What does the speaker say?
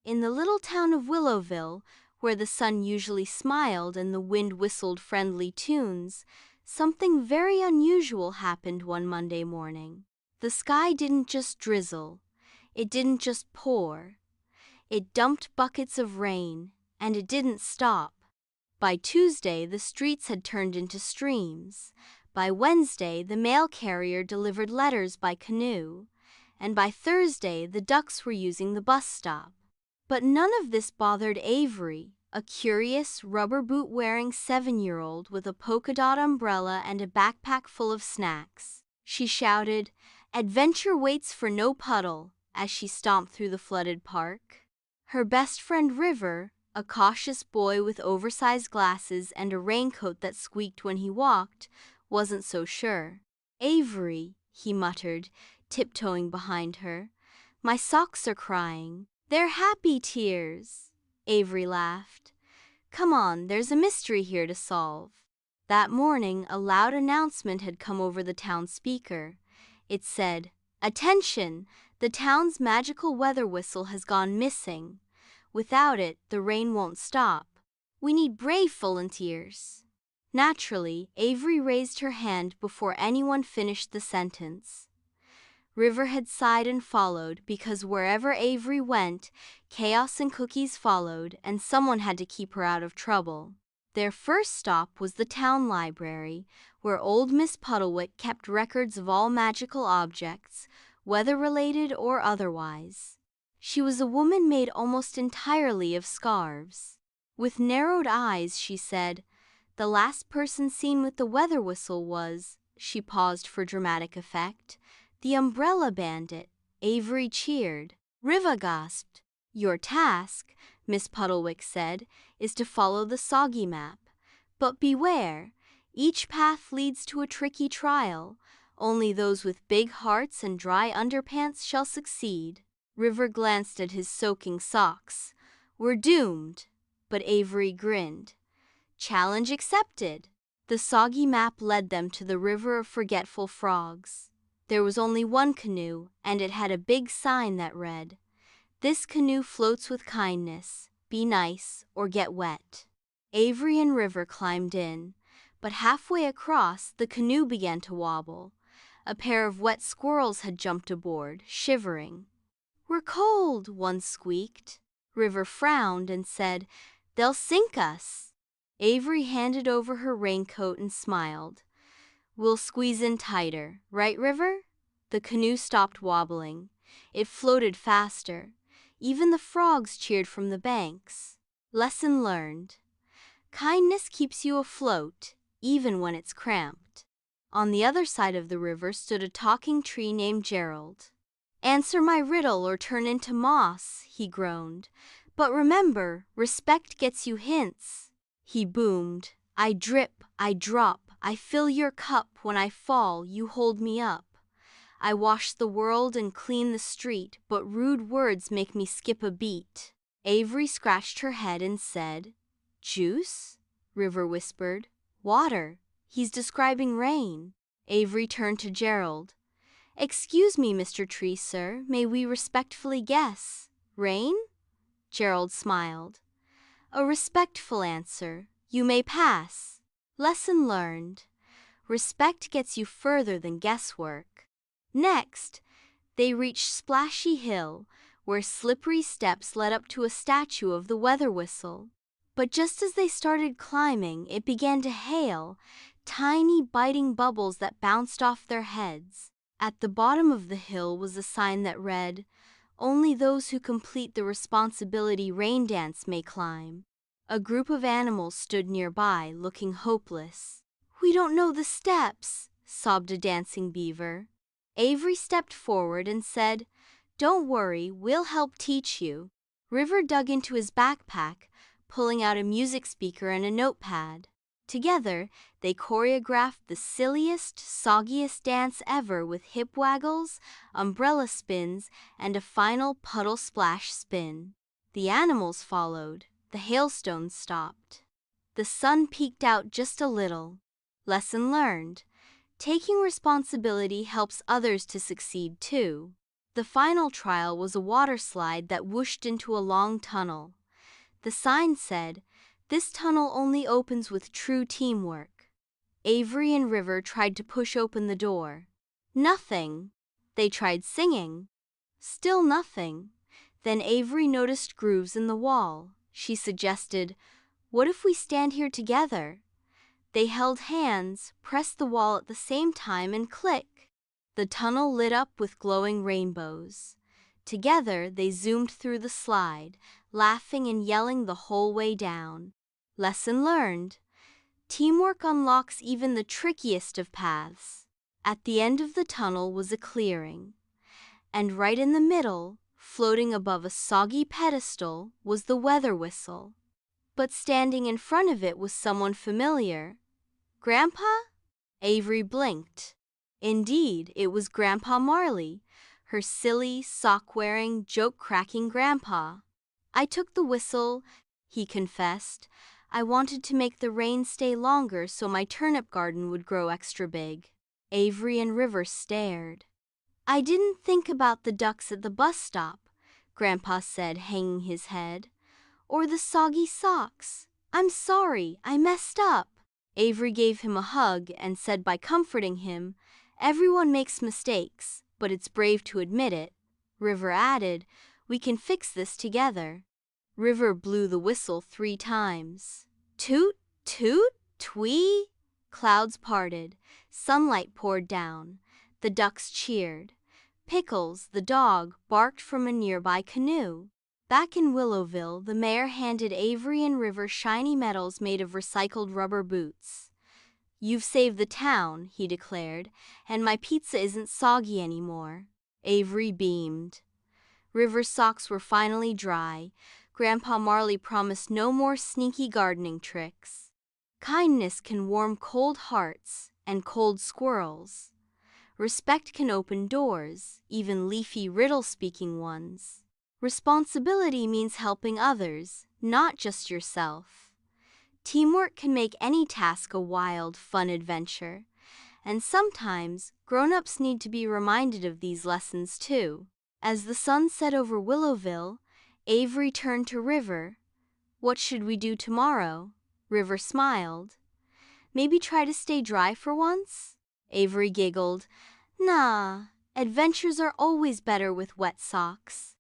In the little town of Willowville, where the sun usually smiled and the wind whistled friendly tunes, something very unusual happened one Monday morning. The sky didn't just drizzle. It didn't just pour. It dumped buckets of rain, and it didn't stop. By Tuesday, the streets had turned into streams. By Wednesday, the mail carrier delivered letters by canoe. And by Thursday, the ducks were using the bus stop. But none of this bothered Avery, a curious, rubber boot-wearing 7-year-old with a polka-dot umbrella and a backpack full of snacks. She shouted, "Adventure waits for no puddle," as she stomped through the flooded park. Her best friend River, a cautious boy with oversized glasses and a raincoat that squeaked when he walked, wasn't so sure. "Avery," he muttered, tiptoeing behind her, "my socks are crying." "They're happy tears," Avery laughed. "Come on, there's a mystery here to solve." That morning, a loud announcement had come over the town speaker. It said, "Attention! The town's magical weather whistle has gone missing. Without it, the rain won't stop. We need brave volunteers." Naturally, Avery raised her hand before anyone finished the sentence. River had sighed and followed, because wherever Avery went, chaos and cookies followed, and someone had to keep her out of trouble. Their first stop was the town library, where old Miss Puddlewick kept records of all magical objects, weather-related or otherwise. She was a woman made almost entirely of scarves. With narrowed eyes, she said, "The last person seen with the weather whistle was," she paused for dramatic effect, "the umbrella bandit." Avery cheered. Riva gasped. "Your task," Miss Puddlewick said, "is to follow the Soggy map. But beware, each path leads to a tricky trial. Only those with big hearts and dry underpants shall succeed." River glanced at his soaking socks. "We're doomed." But Avery grinned. "Challenge accepted." The Soggy map led them to the river of forgetful frogs. There was only one canoe, and it had a big sign that read, "This canoe floats with kindness. Be nice or get wet." Avery and River climbed in, but halfway across, the canoe began to wobble. A pair of wet squirrels had jumped aboard, shivering. "We're cold," one squeaked. River frowned and said, "They'll sink us." Avery handed over her raincoat and smiled. "We'll squeeze in tighter, right, River?" The canoe stopped wobbling. It floated faster. Even the frogs cheered from the banks. Lesson learned. Kindness keeps you afloat, even when it's cramped. On the other side of the river stood a talking tree named Gerald. "Answer my riddle or turn into moss," he groaned. "But remember, respect gets you hints." He boomed, "I drip, I drop, I fill your cup. When I fall, you hold me up. I wash the world and clean the street, but rude words make me skip a beat." Avery scratched her head and said, "Juice?" River whispered. "Water. He's describing rain." Avery turned to Gerald. "Excuse me, Mr. Tree, sir, may we respectfully guess? Rain?" Gerald smiled. "A respectful answer. You may pass." Lesson learned. Respect gets you further than guesswork. Next, they reached Splashy Hill, where slippery steps led up to a statue of the weather whistle. But just as they started climbing, it began to hail, tiny biting bubbles that bounced off their heads. At the bottom of the hill was a sign that read, "Only those who complete the responsibility rain dance may climb." A group of animals stood nearby, looking hopeless. "We don't know the steps," sobbed a dancing beaver. Avery stepped forward and said, "Don't worry, we'll help teach you." River dug into his backpack, pulling out a music speaker and a notepad. Together, they choreographed the silliest, soggiest dance ever with hip waggles, umbrella spins, and a final puddle splash spin. The animals followed. The hailstones stopped. The sun peeked out just a little. Lesson learned. Taking responsibility helps others to succeed too. The final trial was a water slide that whooshed into a long tunnel. The sign said, "This tunnel only opens with true teamwork." Avery and River tried to push open the door. Nothing. They tried singing. Still nothing. Then Avery noticed grooves in the wall. She suggested, "What if we stand here together?" They held hands, pressed the wall at the same time, and click! The tunnel lit up with glowing rainbows. Together they zoomed through the slide, laughing and yelling the whole way down. Lesson learned. Teamwork unlocks even the trickiest of paths. At the end of the tunnel was a clearing. And right in the middle, floating above a soggy pedestal, was the weather whistle. But standing in front of it was someone familiar. "Grandpa?" Avery blinked. Indeed, it was Grandpa Marley, her silly, sock-wearing, joke-cracking grandpa. "I took the whistle," he confessed. "I wanted to make the rain stay longer so my turnip garden would grow extra big." Avery and River stared. "I didn't think about the ducks at the bus stop," Grandpa said, hanging his head. "Or the soggy socks. I'm sorry, I messed up." Avery gave him a hug and said by comforting him, "Everyone makes mistakes, but it's brave to admit it." River added, "We can fix this together." River blew the whistle 3 times. Toot, toot, twee! Clouds parted. Sunlight poured down. The ducks cheered. Pickles, the dog, barked from a nearby canoe. Back in Willowville, the mayor handed Avery and River shiny medals made of recycled rubber boots. "You've saved the town," he declared, "and my pizza isn't soggy anymore." Avery beamed. River's socks were finally dry. Grandpa Marley promised no more sneaky gardening tricks. Kindness can warm cold hearts and cold squirrels. Respect can open doors, even leafy riddle-speaking ones. Responsibility means helping others, not just yourself. Teamwork can make any task a wild, fun adventure. And sometimes, grown-ups need to be reminded of these lessons too. As the sun set over Willowville, Avery turned to River. "What should we do tomorrow?" River smiled. "Maybe try to stay dry for once?" Avery giggled. "Nah, adventures are always better with wet socks."